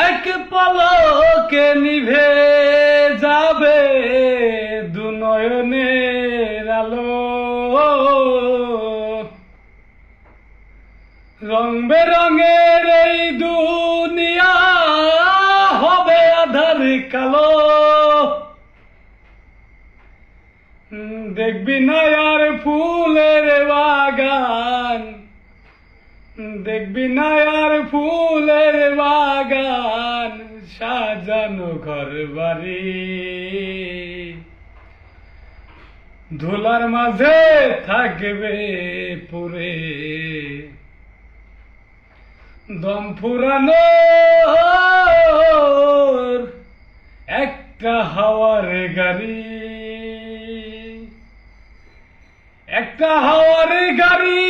এক পলকে নিভে যাবে দু নয়নের আলো, রং বেরঙের এই দুনিয়া হবে আধার কালো। দেখবি না আর ফুলের বাগান, দেখবি না আর ফুলের বাগান, সাজানো ঘর বাড়ি ধুলার মাঝে থাকবে পুরে দম ফুরানো একটা হাওয়ার গাড়ি, একটা হাওয়ার গাড়ি